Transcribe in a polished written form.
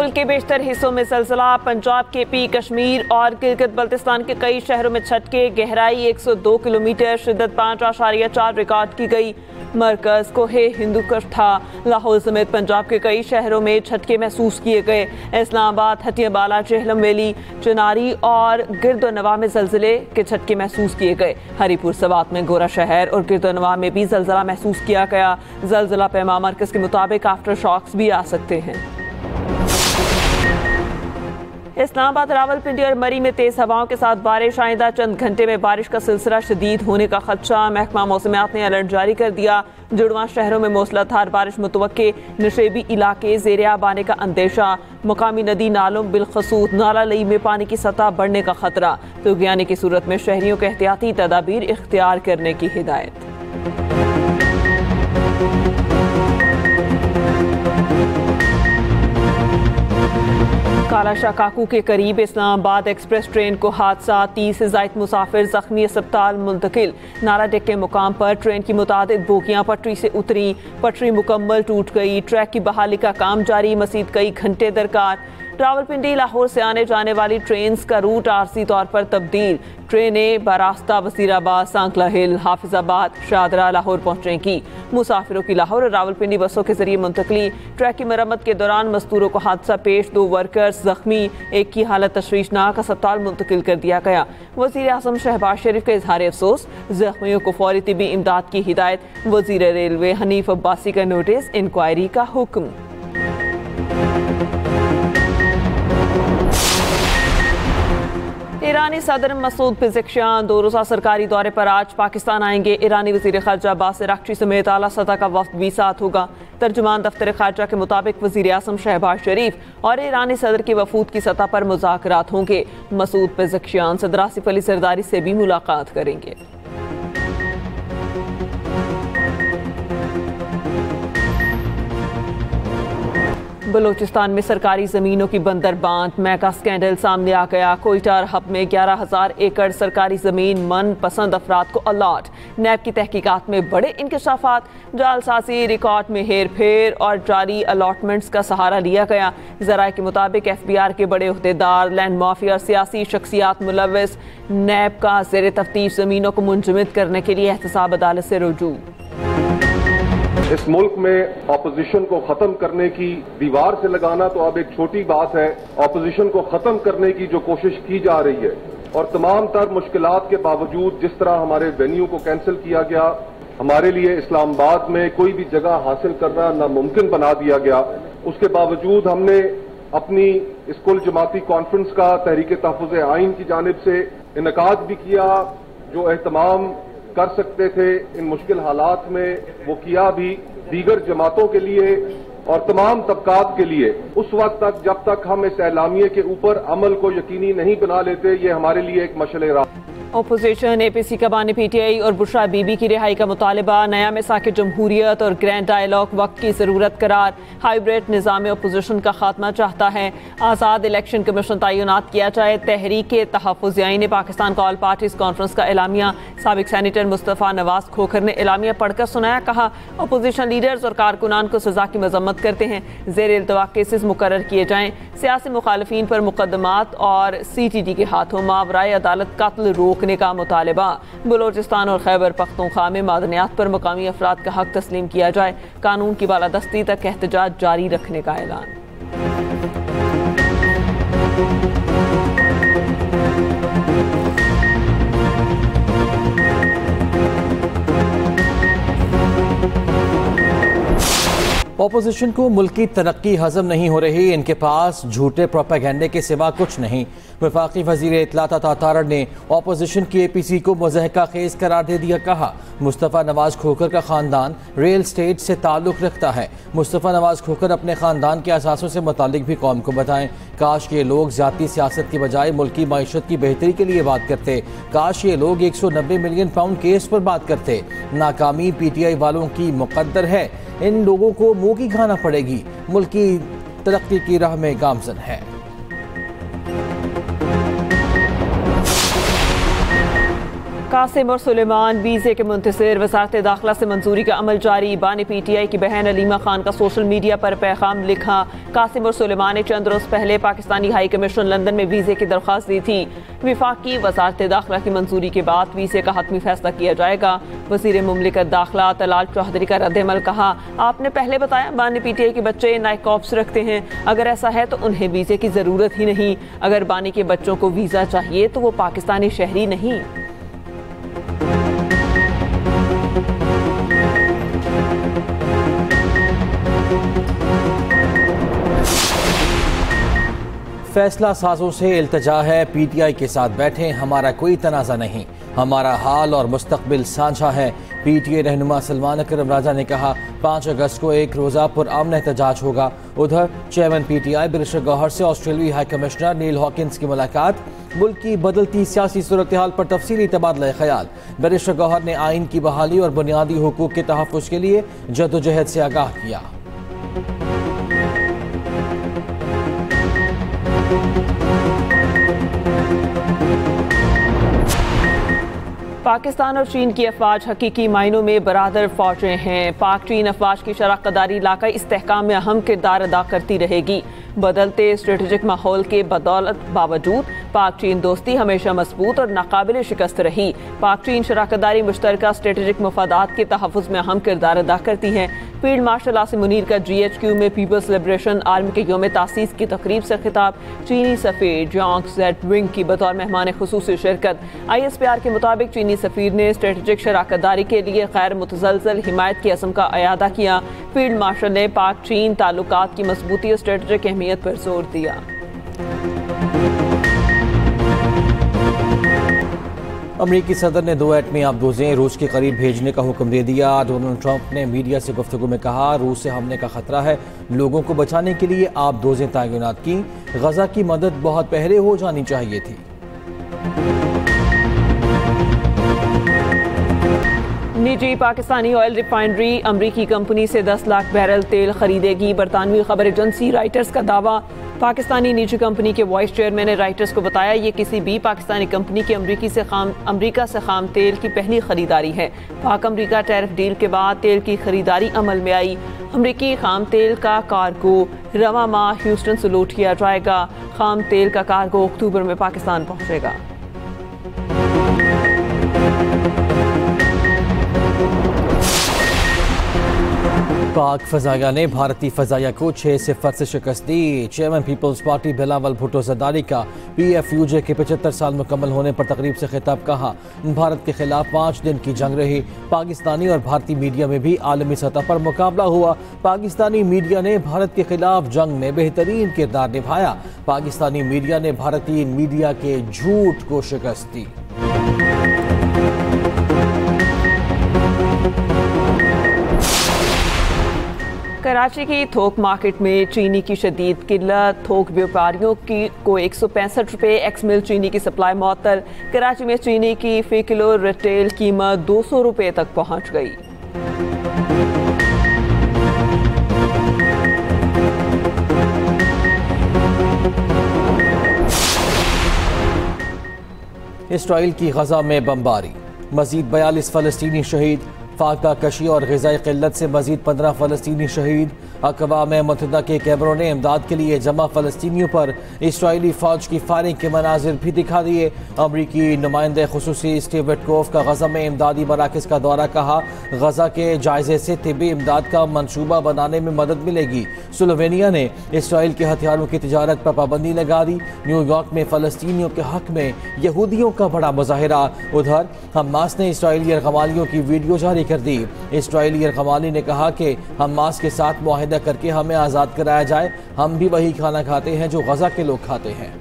मुल्क के बेशतर हिस्सों में ज़लज़ला। पंजाब के पी कश्मीर और गिलगित बल्तिस्तान के कई शहरों में झटके। गहराई 102 किलोमीटर, शिद्दत 5.4 रिकॉर्ड की गई। मरकज को हिंदू कुश था। लाहौर समेत पंजाब के कई शहरों में झटके महसूस किए गए। इस्लामाबाद, हटियाबाला, जेहलम वैली, चिनारी और गिरदोनवा में ज़लज़ले के झटके महसूस किए गए। हरीपुर सवात में गोरा शहर और गिरदोनवा में भी ज़लज़ला महसूस किया गया। ज़लज़ला पैमा मरकज के मुताबिक आफ्टर शॉक्स भी आ सकते हैं। इस्लामाबाद, रावलपिंडी और मरी में तेज हवाओं के साथ बारिश। आइंदा चंद घंटे में बारिश का सिलसिला शदीद होने का खदशा। महकमा मौसमियात ने अलर्ट जारी कर दिया। जुड़वा शहरों में मूसलाधार बारिश मुतवक्के। नशेबी इलाके ज़ेर आब आने का अंदेशा। मकामी नदी नालों बिलखसूस नाला लई में पानी की सतह बढ़ने का खतरा। तुगयानी की सूरत में शहरियों को एहतियाती तदाबीर इख्तियार करने की हिदायत। कालाशाह काकू के करीब इस्लामाबाद एक्सप्रेस ट्रेन को हादसा। 30 से ज़ायद मुसाफिर जख्मी, अस्पताल मुंतकिल। नाला डेक के मुकाम पर ट्रेन की मुतादिद बोगियां पटरी से उतरी। पटरी मुकम्मल टूट गई। ट्रैक की बहाली का काम जारी, मज़ीद कई घंटे दरकार। रावलपिंडी लाहौर से आने जाने वाली ट्रेन का रूट आरजी तौर पर तब्दील। ट्रेनें बरास्ता, वसीराबाद, सांकला हिल, हाफिजाबाद, शादरा, लाहौर पहुंचेंगी। मुसाफिरों की लाहौर और रावलपिंडी बसों के जरिए मुंतकली। ट्रैक की मरम्मत के दौरान मजदूरों को हादसा पेश। 2 वर्कर्स जख्मी, एक की हालत तशवीशनाक, अस्पताल मुंतकिल कर दिया गया। वज़ीर आज़म शहबाज शरीफ का इजहार अफसोस। जख्मियों को फौरी तिब्बी इमदाद की हिदायत। वज़ीर रेलवे हनीफ अब्बासी का नोटिस, इंक्वायरी का हुक्म। ईरानी सदर मसूद पिज़ेक्शियान 2 रोज़ा सरकारी दौरे पर आज पाकिस्तान आएंगे। ईरानी वज़ीर ख़ारजा बासिर अक्ची समेत आला सतह का वफ़द भी साथ होगा। तर्जुमान दफ्तर ख़ारजा के मुताबिक वज़ीर आज़म शहबाज शरीफ और ईरानी सदर के वफूद की सतह पर मुज़ाकरात होंगे। मसूद पिज़ेक्शियान सदर आसिफ अली ज़रदारी से भी मुलाकात करेंगे। बलोचिस्तान में सरकारी ज़मीनों की बंदरबांट। मेगा स्कैंडल सामने आ गया। कोयटा और हब में 11,000 एकड़ सरकारी ज़मीन मन पसंद अफराद को अलॉट। नैब की तहकीकात में बड़े इंकशाफात। जालसाजी, रिकॉर्ड में हेर फेर और जारी अलॉटमेंट्स का सहारा लिया गया। ज़राए के मुताबिक FBR के बड़े ओहदेदार, लैंड माफिया और सियासी शख्सियात मुलव्वस। नैब का ज़ेर तफ्तीश ज़मीनों को मुंजमद करने के लिए एहतसाब अदालत से रुजू। इस मुल्क में ऑपोजिशन को खत्म करने की दीवार से लगाना तो अब एक छोटी बात है। ऑपोजिशन को खत्म करने की जो कोशिश की जा रही है और तमाम तर मुश्किलात के बावजूद जिस तरह हमारे वेन्यू को कैंसिल किया गया, हमारे लिए इस्लामाबाद में कोई भी जगह हासिल करना नामुमकिन बना दिया गया, उसके बावजूद हमने अपनी इस कुल जमाती कॉन्फ्रेंस का तहरीक तहफ़्फ़ुज़ आइन की जानिब से इनकाद भी किया। जो एहतमाम कर सकते थे इन मुश्किल हालात में वो किया भी। दीगर जमातों के लिए और तमाम तबकात के लिए उस वक्त तक जब तक हम इस एलामिये के ऊपर अमल को यकीनी नहीं बना लेते, ये हमारे लिए एक मशअल राह। अपोजिशन APC का बानी PTI और बुशरा बीबी की रिहाई का मुतालबा। नया मिसाक जमहूरियत और ग्रैंड डायलॉग वक्त की ज़रूरत करार। हाइब्रिड निज़ाम अपोजिशन का खात्मा चाहता है। आज़ाद इलेक्शन कमीशन तैनात किया जाए। तहरीक तहफ़्फ़ुज़ आइन ने पाकिस्तान का ऑल पार्टीज कॉन्फ्रेंस का एलामिया। साबिक सैनेटर मुस्तफ़ा नवाज खोखर ने एलामिया पढ़कर सुनाया। कहा अपोजिशन लीडर्स और कारकुनान को सजा की मजम्मत करते हैं। ज़ेर इल्तवा केसेस मुकर्रर किए जाएँ। सियासी मुखालिफिन पर मुकदमात और CTD के हाथों मावराए अदालत कत्ल रोकने का मुतालबा। बलोचिस्तान और खैबर पख्तूनख्वा में मादनियात पर मकामी अफराद का हक तस्लीम किया जाए। कानून की बालादस्ती तक एहतजाज जारी रखने का ऐलान। ऑपोजिशन को मुल्क की तरक्की हजम नहीं हो रही। इनके पास झूठे प्रोपेगेंडे के सिवा कुछ नहीं। वफाकी वज़ीर इत्तलात अता तारड़ ने ऑपोजिशन की APC को मुज़हका खेज करार दे दिया। कहा मुस्तफ़ा नवाज खोखर का ख़ानदान रियल स्टेट से ताल्लुक़ रखता है। मुस्तफ़ा नवाज खोखर अपने ख़ानदान के असासों से मुतालिक भी कौम को बताएं। काश ये लोग ज़ाती सियासत की बजाय मुल्क की मईशत की बेहतरी के लिए बात करते। काश ये लोग 190 मिलियन पाउंड केस पर बात करते। नाकामी PTI वालों की मुक़द्दर है। इन लोगों को मुंह की खाना पड़ेगी। मुल्क की तरक्की की राह में गामजन है। कासिम और सुलेमान वीज़े के मुंतसिर, वज़ारत दाखिला से मंजूरी का अमल जारी। बानी PTI की बहन अलीमा खान का सोशल मीडिया पर पैगाम लिखा। कासिम और सुलेमान ने चंद रोज़ पहले पाकिस्तानी हाई कमीशन लंदन में वीज़े की दरख्वास्त दी थी। विफाकी वज़ारत दाखिला की मंजूरी के बाद वीज़े का हतमी फैसला किया जाएगा। वज़ीर मुमलिकत दाखिला तलाल चौधरी का रद्द-ए-अमल कहा, आपने पहले बताया बानी PTI के बच्चे नाइकॉप्स रखते हैं, अगर ऐसा है तो उन्हें वीज़े की ज़रूरत ही नहीं। अगर बानी के बच्चों को वीज़ा चाहिए तो वो पाकिस्तानी शहरी नहीं। फैसला साजों से इल्तजा है, PTI के साथ बैठे, हमारा कोई तनाज़ा नहीं, हमारा हाल और मुस्तकबिल साझा है। PTI रहनुमा सलमान अकरम राजा ने कहा 5 अगस्त को एक रोज़ा पुरअमन एहतजाज होगा। उधर चेयरमैन PTI बैरिस्टर गौहर से ऑस्ट्रेलियाई हाई कमिश्नर नील हॉकिंस की मुलाकात। मुल्क की बदलती सियासी सूरत हाल पर तफसीली तबादला ख्याल। बैरिस्टर गौहर ने आइन की बहाली और बुनियादी हुकूक के तहफ़्फ़ुज़ के लिए जद्दोजहद से आगाह किया। पाकिस्तान और चीन की अफवाज हकीकी मायनों में बरादर फौजें हैं। पाक चीन अफवाज की शराकतदारी इलाकाई इस्तेहकाम में अहम किरदार अदा करती रहेगी। बदलते स्ट्रेटेजिक माहौल के बावजूद पाक चीन दोस्ती हमेशा मजबूत और नाकाबिल शिकस्त रही। पाक चीन शराकतदारी मुश्तरका स्ट्रेटेजिक मफादात के तहफ़्फ़ुज़ में अहम किरदार अदा करती हैं। फील्ड मार्शल आसिम मुनीर का GHQ में पीपल्स लिबरेशन आर्मी के यौम तासीस की तकरीब से खिताब। चीनी सफ़ीर जोंग ज़ेडविंग की बतौर मेहमान खुसूसी शिरकत। ISPR के मुताबिक चीनी सफ़ीर ने स्ट्रेटेजिक शराकतदारी के लिए गैर मुतज़लज़ल हिमायत की अज़्म का अयादा किया। फील्ड मार्शल ने पाक चीन ताल्लुकात की मजबूती और स्ट्रेटेजिक अहमियत पर जोर दिया। अमरीकी सदर ने 2 एटमी आबदोज़ें रूस के करीब भेजने का हुक्म दे दिया। डोनाल्ड ट्रंप ने मीडिया से गुफ्तगू में कहा, रूस से हमले का खतरा है, लोगों को बचाने के लिए आबदोज़ें तैनात की। गजा की मदद बहुत पहले हो जानी चाहिए थी। निजी पाकिस्तानी ऑयल रिफाइनरी अमरीकी कंपनी से 10 लाख बैरल तेल खरीदेगी। बरतानवी खबर एजेंसी राइटर्स का दावा। पाकिस्तानी निजी कंपनी के वाइस चेयरमैन ने राइटर्स को बताया, ये किसी भी पाकिस्तानी कंपनी की अमरीका से खाम तेल की पहली खरीदारी है। पाक अमरीका टैरिफ डील के बाद तेल की खरीदारी अमल में आई। अमरीकी खाम तेल का कार्गो रवा माह ह्यूस्टन से लोड किया जाएगा। खाम तेल का कार्गो अक्टूबर में पाकिस्तान पहुंचेगा। पाक फजाया ने भारतीय फजाया को 6-0 से शिकस्त दी। Chairman peoples party Bilawal Bhutto Zardari का PFUJ के 75 साल मुकम्मल होने पर तकरीब से खिताब। कहा, भारत के खिलाफ 5 दिन की जंग रही। पाकिस्तानी और भारतीय मीडिया में भी आलमी सतह पर मुकाबला हुआ। पाकिस्तानी मीडिया ने भारत के खिलाफ जंग में बेहतरीन किरदार निभाया। पाकिस्तानी मीडिया ने भारतीय मीडिया के झूठ को शिकस्त दी। कराची की थोक मार्केट में चीनी की शदीद किल्लत। थोक व्यापारियों को 165 रुपये एक्स मिल चीनी की सप्लाई मुअत्तल। कराची में चीनी की फ़ी किलो रिटेल कीमत 200 रुपये तक पहुंच गई। इसराइल की गजा में बमबारी, मजीद 42 फ़लस्तीनी शहीद। फाका कशी और ग़िज़ाई क़िल्लत से मजीद 15 फ़लस्तीनी शहीद। अक़वाम मुत्तहिदा के कैमरों ने इमदाद के लिए जमा फ़लस्तीनियों पर इसराइली फ़ौज की फायरिंग के मनाजिर भी दिखा दिए। अमरीकी नुमाइंदे ख़ुसूसी स्टीव विटकोफ का गज़ा में इमदादी मराकज़ का दौरा। कहा, गज़ा के जायज़े से तिब्बी इमदाद का मनसूबा बनाने में मदद मिलेगी। स्लोवेनिया ने इसराइल के हथियारों की तिजारत पर पाबंदी लगा दी। न्यूयॉर्क में फ़लस्तीनियों के हक़ में यहूदियों का बड़ा मुज़ाहिरा। उधर हमास ने इसराइली अरगमालियों की वीडियो जारी कर दी। इसराइली अरगमाली ने कहा कि हमास के साथ मुआहिदा करके हमें आज़ाद कराया जाए, हम भी वही खाना खाते हैं जो गजा के लोग खाते हैं।